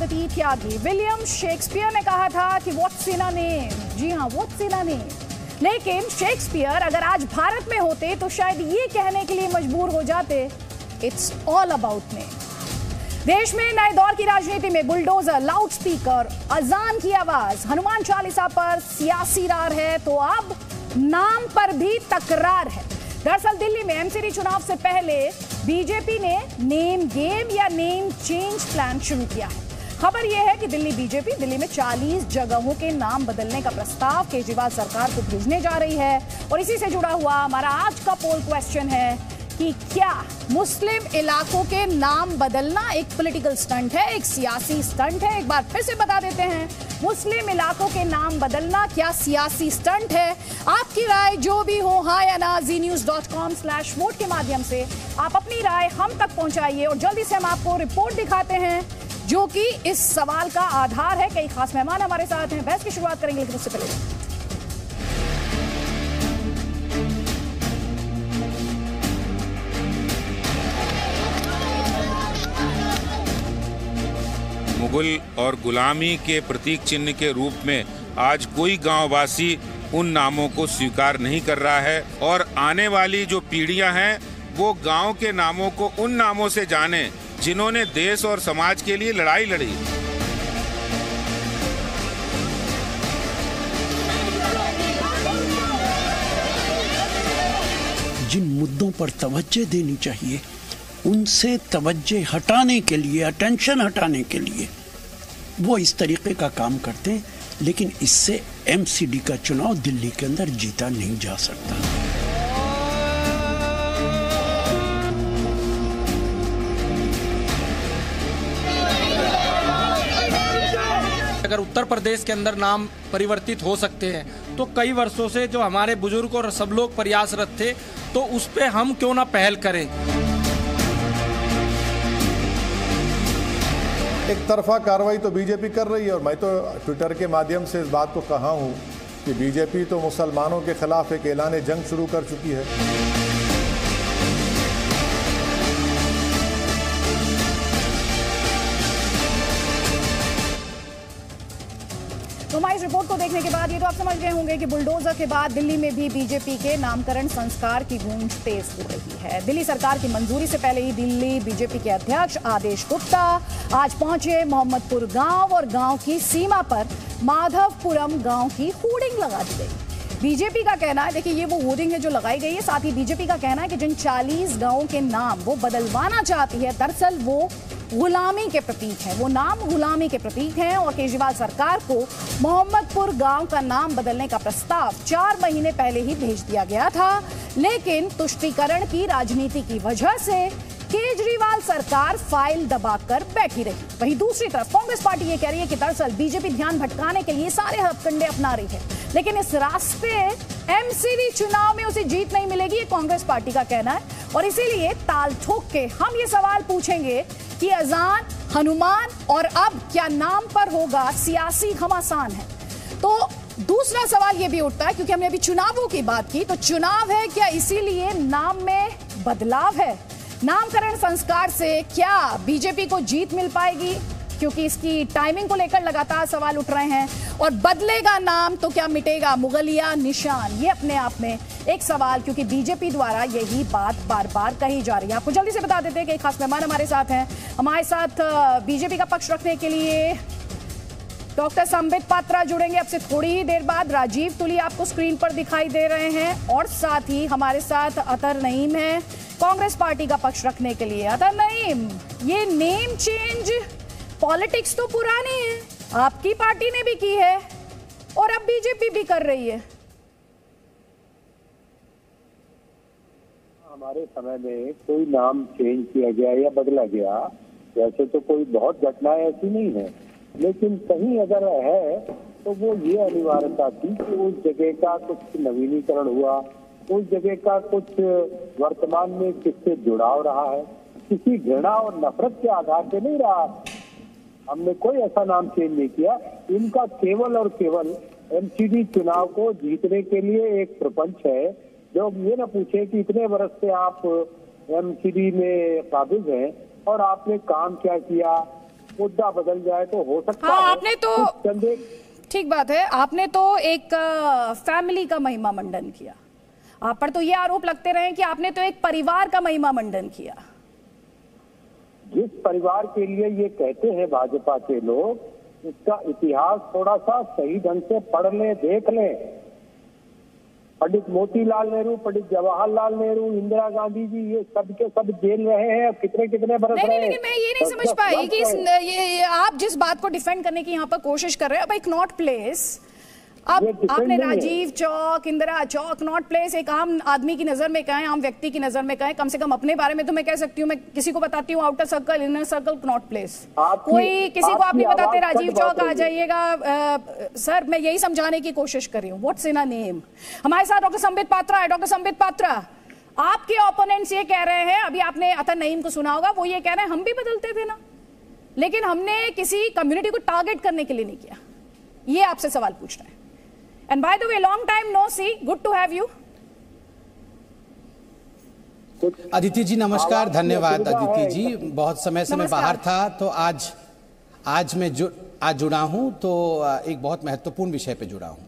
आदति त्यागी। William Shakespeare ने कहा था कि व्हाट्स इन अ नेम, जी हाँ व्हाट्स इन अ नेम। लेकिन शेक्सपियर अगर आज भारत में होते तो शायद ये कहने के लिए मजबूर हो जाते, इट्स ऑल अबाउट नेम। देश में नए दौर की राजनीति में बुलडोजर, लाउडस्पीकर, अजान की आवाज, हनुमान चालीसा पर सियासी रार है तो अब नाम पर भी तकरार है। दरअसल दिल्ली में एमसीडी चुनाव से पहले बीजेपी ने नेम गेम या नेम चेंज प्लान शुरू किया है। खबर यह है कि बीजेपी दिल्ली में 40 जगहों के नाम बदलने का प्रस्ताव केजरीवाल सरकार को भेजने जा रही है। और इसी से जुड़ा हुआ हमारा आज का पोल क्वेश्चन है कि क्या मुस्लिम इलाकों के नाम बदलना एक पॉलिटिकल स्टंट है, एक सियासी स्टंट है? एक बार फिर से बता देते हैं, मुस्लिम इलाकों के नाम बदलना क्या सियासी स्टंट है? आपकी राय जो भी हो, हाँ या ना, znews.com/वोट के माध्यम से आप अपनी राय हम तक पहुंचाइए। और जल्दी से हम आपको रिपोर्ट दिखाते हैं जो कि इस सवाल का आधार है। कई खास मेहमान हमारे साथ हैं, बहस की शुरुआत करेंगे, लेकिन उससे पहले मुगल और गुलामी के प्रतीक चिन्ह के रूप में आज कोई गांववासी उन नामों को स्वीकार नहीं कर रहा है और आने वाली जो पीढ़ियां हैं वो गांव के नामों को उन नामों से जाने जिन्होंने देश और समाज के लिए लड़ाई लड़ी। जिन मुद्दों पर तवज्जो देनी चाहिए उनसे तवज्जो हटाने के लिए, अटेंशन हटाने के लिए वो इस तरीके का काम करते हैं, लेकिन इससे एमसीडी का चुनाव दिल्ली के अंदर जीता नहीं जा सकता। अगर उत्तर प्रदेश के अंदर नाम परिवर्तित हो सकते हैं तो कई वर्षों से जो हमारे बुजुर्ग और सब लोग प्रयासरत थे, तो उस पे हम क्यों ना पहल करें। एक तरफा कार्रवाई तो बीजेपी कर रही है और मैं तो ट्विटर के माध्यम से इस बात को कहा हूं कि बीजेपी तो मुसलमानों के खिलाफ एक ऐलान जंग शुरू कर चुकी है। तो हमारी इस रिपोर्ट को देखने के बाद ये तो आप समझ गए होंगे कि बुलडोजर के बाद दिल्ली में भी बीजेपी के नामकरण संस्कार की गूंज तेज हो रही है। दिल्ली सरकार की मंजूरी से पहले ही दिल्ली बीजेपी के अध्यक्ष आदेश गुप्ता आज पहुंचे मोहम्मदपुर गांव और गांव की सीमा पर माधवपुरम गांव की होर्डिंग लगा दी गई। बीजेपी का कहना है, देखिए ये वो होर्डिंग है जो लगाई गई है, साथ ही बीजेपी का कहना है कि जिन 40 गांवों के नाम वो बदलवाना चाहती है, दरअसल वो गुलामी के प्रतीक हैं, वो नाम गुलामी के प्रतीक हैं। और केजरीवाल सरकार को मोहम्मदपुर गांव का नाम बदलने का प्रस्ताव 4 महीने पहले ही भेज दिया गया था, लेकिन तुष्टीकरण की राजनीति की वजह से केजरीवाल सरकार फाइल दबाकर बैठी रही। वहीं दूसरी तरफ कांग्रेस पार्टी ये कह रही है कि दरअसल बीजेपी ध्यान भटकाने के लिए सारे हथकंडे अपना रही है, लेकिन इस रास्ते एमसीडी चुनाव में उसे जीत नहीं मिलेगी, ये कांग्रेस पार्टी का कहना है। और इसीलिए ताल ठोक के हम ये सवाल पूछेंगे कि अजान, हनुमान और अब क्या नाम पर होगा सियासी घमासान है। तो दूसरा सवाल ये भी उठता है, क्योंकि हमने अभी चुनावों की बात की, तो चुनाव है क्या इसीलिए नाम में बदलाव है? नामकरण संस्कार से क्या बीजेपी को जीत मिल पाएगी? क्योंकि इसकी टाइमिंग को लेकर लगातार सवाल उठ रहे हैं। और बदलेगा नाम तो क्या मिटेगा मुगलिया निशान? ये अपने आप में एक सवाल, क्योंकि बीजेपी द्वारा यही बात बार बार कही जा रही है। आपको जल्दी से बता देते हैं कि एक खास मेहमान हमारे साथ हैं। हमारे साथ बीजेपी का पक्ष रखने के लिए डॉक्टर संबित पात्रा जुड़ेंगे अब से थोड़ी ही देर बाद। राजीव तुली आपको स्क्रीन पर दिखाई दे रहे हैं और साथ ही हमारे साथ अतर नईम है कांग्रेस पार्टी का पक्ष रखने के लिए। अतर नईम, ये नेम चेंज पॉलिटिक्स तो पुरानी है, आपकी पार्टी ने भी की है और अब बीजेपी भी कर रही है। हमारे समय में कोई नाम चेंज किया गया या बदला गया, वैसे तो कोई बहुत घटनाएं ऐसी नहीं है, लेकिन कहीं अगर है तो वो ये अनिवार्यता थी कि उस जगह का कुछ नवीनीकरण हुआ, उस जगह का कुछ वर्तमान में किससे जुड़ाव रहा है, किसी घृणा और नफरत के आधार पे नहीं रहा। हमने कोई ऐसा नाम चेंज नहीं किया। इनका केवल और केवल एमसीडी चुनाव को जीतने के लिए एक प्रपंच है। जो ये ना पूछे कि इतने वर्ष से आप एमसीडी में काबिज हैं और आपने काम क्या किया, मुद्दा बदल जाए तो हो सकता हाँ, है। आपने तो चंदे ठीक बात है, आपने तो एक फैमिली का महिमा मंडन किया। आप पर तो ये आरोप लगते रहे कि आपने तो एक परिवार का महिमा मंडन किया। जिस परिवार के लिए ये कहते हैं भाजपा के लोग, उसका इतिहास थोड़ा सा सही ढंग से पढ़ ले, देख ले। पंडित मोतीलाल नेहरू, पंडित जवाहरलाल नेहरू, इंदिरा गांधी जी, ये सब के सब जेल रहे हैं, कितने कितने बरस रहे हैं। लेकिन मैं ये नहीं समझ पाई कि ये आप जिस बात को डिफेंड करने की यहाँ पर कोशिश कर रहे हैं, अब एक नॉट प्लेस, अब आपने राजीव चौक, इंदिरा चौक, नॉट प्लेस, एक आम आदमी की नजर में कहें, आम व्यक्ति की नजर में कहें, कम से कम अपने बारे में तो मैं कह सकती हूँ, मैं किसी को बताती हूँ outer circle, inner circle, not place. कोई किसी को आप नहीं बताते राजीव चौक आ जाइएगा। सर, मैं यही समझाने की कोशिश कर रही हूँ, व्हाट्स इन अ नेम। हमारे साथ डॉक्टर संबित पात्रा है। डॉक्टर संबित पात्रा, आपके ओपोनेंट्स ये कह रहे हैं, अभी आपने अतर नईम को सुना होगा, वो ये कह रहे हैं हम भी बदलते थे ना, लेकिन हमने किसी कम्युनिटी को टारगेट करने के लिए नहीं किया। ये आपसे सवाल पूछ रहे हैं। And by the way, long time no see. Good to have you. Aditi जी नमस्कार, धन्यवाद। अदिति जी, बहुत समय से मैं बाहर था, तो आज मैं जुड़ा हूं, तो एक बहुत महत्वपूर्ण विषय पे जुड़ा हूं।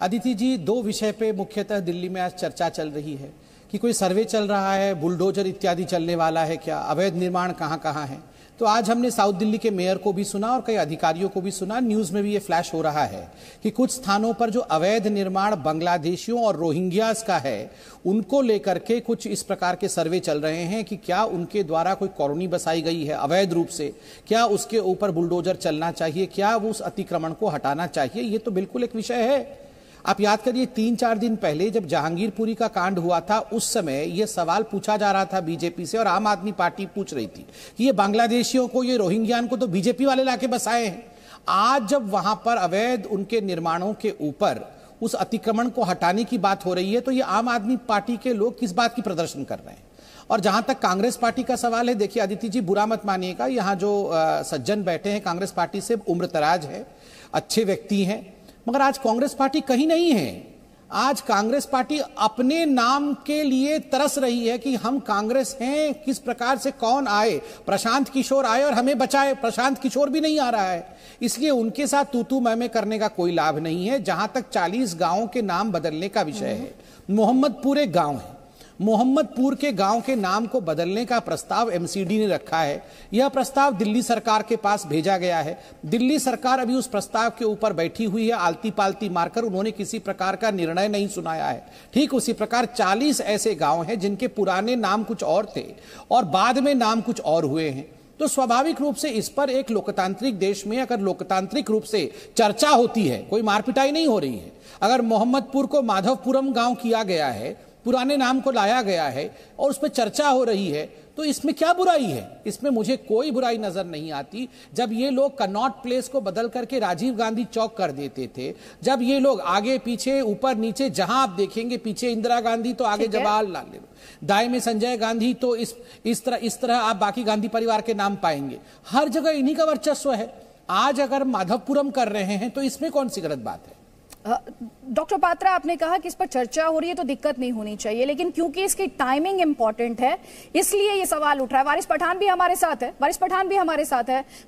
अदिति जी, दो विषय पे मुख्यतः दिल्ली में आज चर्चा चल रही है कि कोई सर्वे चल रहा है, बुलडोजर इत्यादि चलने वाला है क्या, अवैध निर्माण कहां कहां है। तो आज हमने साउथ दिल्ली के मेयर को भी सुना और कई अधिकारियों को भी सुना, न्यूज़ में भी ये फ्लैश हो रहा है कि कुछ स्थानों पर जो अवैध निर्माण बांग्लादेशियों और रोहिंग्यास का है, उनको लेकर के कुछ इस प्रकार के सर्वे चल रहे हैं कि क्या उनके द्वारा कोई कॉलोनी बसाई गई है अवैध रूप से, क्या उसके ऊपर बुलडोजर चलना चाहिए, क्या वो उस अतिक्रमण को हटाना चाहिए। ये तो बिल्कुल एक विषय है। आप याद करिए 3-4 दिन पहले जब जहांगीरपुरी का कांड हुआ था, उस समय यह सवाल पूछा जा रहा था बीजेपी से, और आम आदमी पार्टी पूछ रही थी कि ये बांग्लादेशियों को, ये रोहिंग्यान को तो बीजेपी वाले लाके बसाए हैं। आज जब वहां पर अवैध उनके निर्माणों के ऊपर उस अतिक्रमण को हटाने की बात हो रही है, तो ये आम आदमी पार्टी के लोग किस बात की प्रदर्शन कर रहे हैं। और जहां तक कांग्रेस पार्टी का सवाल है, देखिए अदिति जी, बुरा मत मानिएगा, यहां जो सज्जन बैठे हैं कांग्रेस पार्टी से, उम्रदराज है, अच्छे व्यक्ति हैं, मगर आज कांग्रेस पार्टी कहीं नहीं है। आज कांग्रेस पार्टी अपने नाम के लिए तरस रही है कि हम कांग्रेस हैं। किस प्रकार से कौन आए, प्रशांत किशोर आए और हमें बचाए, प्रशांत किशोर भी नहीं आ रहा है, इसलिए उनके साथ तू तू मैं करने का कोई लाभ नहीं है। जहां तक 40 गांवों के नाम बदलने का विषय है, मोहम्मदपुर एक गांव है, मोहम्मदपुर के गांव के नाम को बदलने का प्रस्ताव एमसीडी ने रखा है। यह प्रस्ताव दिल्ली सरकार के पास भेजा गया है। दिल्ली सरकार अभी उस प्रस्ताव के ऊपर बैठी हुई है, आलती पालती मारकर, उन्होंने किसी प्रकार का निर्णय नहीं सुनाया है। ठीक उसी प्रकार 40 ऐसे गांव हैं जिनके पुराने नाम कुछ और थे और बाद में नाम कुछ और हुए हैं। तो स्वाभाविक रूप से इस पर एक लोकतांत्रिक देश में अगर लोकतांत्रिक रूप से चर्चा होती है, कोई मारपिटाई नहीं हो रही है, अगर मोहम्मदपुर को माधवपुरम गांव किया गया है, पुराने नाम को लाया गया है और उस पर चर्चा हो रही है, तो इसमें क्या बुराई है? इसमें मुझे कोई बुराई नजर नहीं आती। जब ये लोग कनॉट प्लेस को बदल करके राजीव गांधी चौक कर देते थे, जब ये लोग आगे पीछे ऊपर नीचे जहां आप देखेंगे, पीछे इंदिरा गांधी तो आगे जवाहरलाल नेहरू, दाएं में संजय गांधी, तो इस तरह आप बाकी गांधी परिवार के नाम पाएंगे। हर जगह इन्हीं का वर्चस्व है। आज अगर माधवपुरम कर रहे हैं तो इसमें कौन सी गलत बात है? डॉक्टर पात्रा, आपने कहा कि इस पर चर्चा हो रही है तो दिक्कत नहीं होनी चाहिए, लेकिन क्योंकि इसकी टाइमिंग इंपॉर्टेंट है इसलिए ये सवाल उठ रहा है। वारिस पठान भी हमारे साथ है,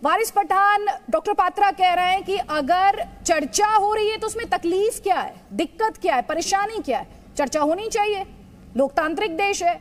वारिस पठान, डॉक्टर पात्रा कह रहे हैं कि अगर चर्चा हो रही है तो उसमें तकलीफ क्या है, दिक्कत क्या है, परेशानी क्या है? चर्चा होनी चाहिए, लोकतांत्रिक देश है।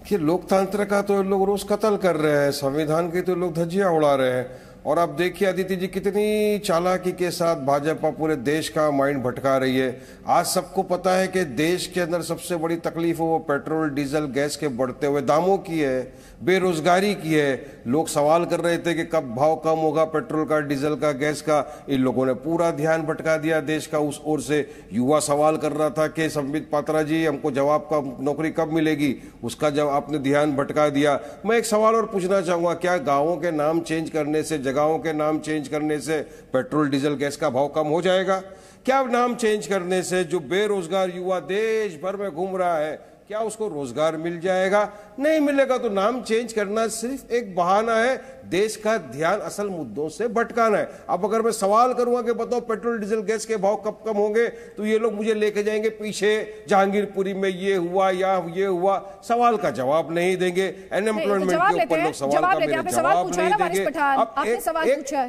कि लोकतंत्र का तो लोग रोज कत्ल कर रहे हैं, संविधान की तो लोग धज्जियां उड़ा रहे हैं। और अब देखिए अदिति जी, कितनी चालाकी के साथ भाजपा पूरे देश का माइंड भटका रही है। आज सबको पता है कि देश के अंदर सबसे बड़ी तकलीफ वो पेट्रोल डीजल गैस के बढ़ते हुए दामों की है, बेरोजगारी की है। लोग सवाल कर रहे थे कि कब भाव कम होगा पेट्रोल का, डीजल का, गैस का। इन लोगों ने पूरा ध्यान भटका दिया देश का उस ओर से। युवा सवाल कर रहा था कि संबित पात्रा जी हमको जवाब का नौकरी कब मिलेगी, उसका जब आपने ध्यान भटका दिया। मैं एक सवाल और पूछना चाहूंगा, क्या गाँवों के नाम चेंज करने से, जगहों के नाम चेंज करने से पेट्रोल डीजल गैस का भाव कम हो जाएगा? क्या नाम चेंज करने से जो बेरोजगार युवा देश भर में घूम रहा है, क्या उसको रोजगार मिल जाएगा? नहीं मिलेगा। तो नाम चेंज करना सिर्फ एक बहाना है, देश का ध्यान असल मुद्दों से भटकाना है। अब अगर मैं सवाल करूंगा कि बताओ पेट्रोल डीजल गैस के भाव कब कम होंगे, तो ये लोग मुझे लेके जाएंगे पीछे, जहांगीरपुरी में ये हुआ या ये हुआ। सवाल का जवाब नहीं देंगे, अनएम्प्लॉयमेंट के ऊपर लोग सवाल का मेरे जवाब नहीं देंगे।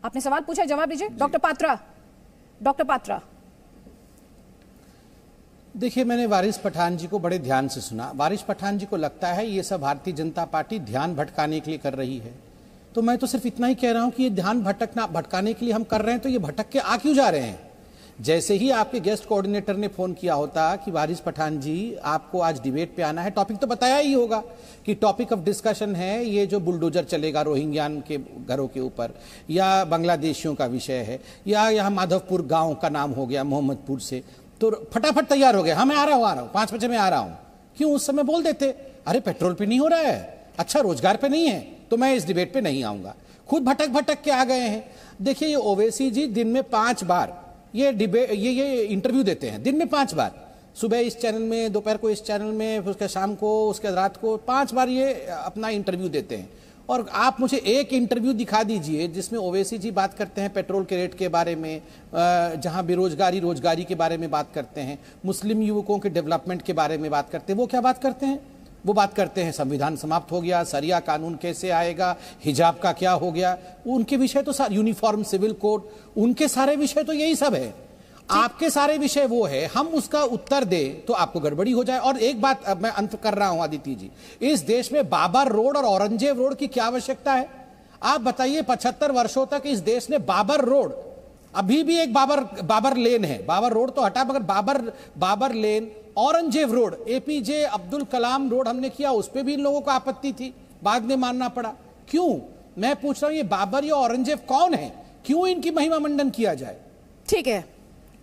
आपने सवाल पूछा, जवाब दीजिए। डॉक्टर पात्रा। देखिए, मैंने वारिस पठान जी को बड़े ध्यान से सुना। वारिस पठान जी को लगता है ये सब भारतीय जनता पार्टी ध्यान भटकाने के लिए कर रही है। तो मैं तो सिर्फ इतना ही कह रहा हूं कि ये ध्यान भटकाने के लिए हम कर रहे हैं, तो ये भटक के आ क्यों जा रहे हैं? जैसे ही आपके गेस्ट कोऑर्डिनेटर ने फोन किया होता कि वारिस पठान जी आपको आज डिबेट पे आना है, टॉपिक तो बताया ही होगा कि टॉपिक ऑफ डिस्कशन है ये जो बुलडोजर चलेगा रोहिंग्यान के घरों के ऊपर, या बांग्लादेशियों का विषय है, या यहाँ माधवपुर गांव का नाम हो गया मोहम्मदपुर से, तो फटाफट तैयार हो गया, हाँ मैं आ रहा हूं 5 बजे में आ रहा हूं। क्यों उस समय बोल देते अरे पेट्रोल पे नहीं हो रहा है, अच्छा रोजगार पे नहीं है, तो मैं इस डिबेट पे नहीं आऊंगा। खुद भटक के आ गए हैं। देखिए, ये ओवैसी जी दिन में 5 बार ये इंटरव्यू देते हैं, दिन में 5 बार, सुबह इस चैनल में, दोपहर को इस चैनल में, उसके शाम को, उसके रात को 5 बार ये अपना इंटरव्यू देते हैं। और आप मुझे एक इंटरव्यू दिखा दीजिए जिसमें ओवैसी जी बात करते हैं पेट्रोल के रेट के बारे में, जहां बेरोजगारी रोजगारी के बारे में बात करते हैं, मुस्लिम युवकों के डेवलपमेंट के बारे में बात करते हैं। वो क्या बात करते हैं? वो बात करते हैं संविधान समाप्त हो गया, सरिया कानून कैसे आएगा, हिजाब का क्या हो गया, उनके विषय तो यूनिफॉर्म सिविल कोड, उनके सारे विषय तो यही सब है। आपके सारे विषय वो है, हम उसका उत्तर दें तो आपको गड़बड़ी हो जाए। और एक बात अब मैं अंत कर रहा हूं आदित्य जी, इस देश में बाबर रोड और औरंगजेब रोड की क्या आवश्यकता है? आप बताइए, 75 वर्षों तक इस देश ने बाबर रोड, अभी भी एक बाबर लेन है, बाबर रोड तो हटा, मगर बाबर लेन, Aurangzeb road, APJ Abdul Kalam road हमने किया, उस पर भी इन लोगों को आपत्ति थी, बाद में मानना पड़ा। क्यों? मैं पूछ रहा हूं, ये बाबर या औरंगजेब कौन है? क्यों इनकी महिमा मंडन किया जाए? ठीक है,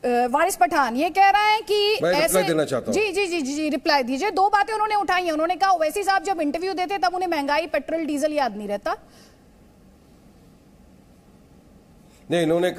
वारिस पठान ये कह रहे हैं कि ऐसे देना चाहता हूं। जी रिप्लाई दीजिए। 2 बातें उन्होंने उठाई हैं। उन्होंने कहा ओवैसी साहब जब इंटरव्यू देते तब उन्हें महंगाई, पेट्रोल, डीजल याद नहीं रहता। नहीं, इन्होंने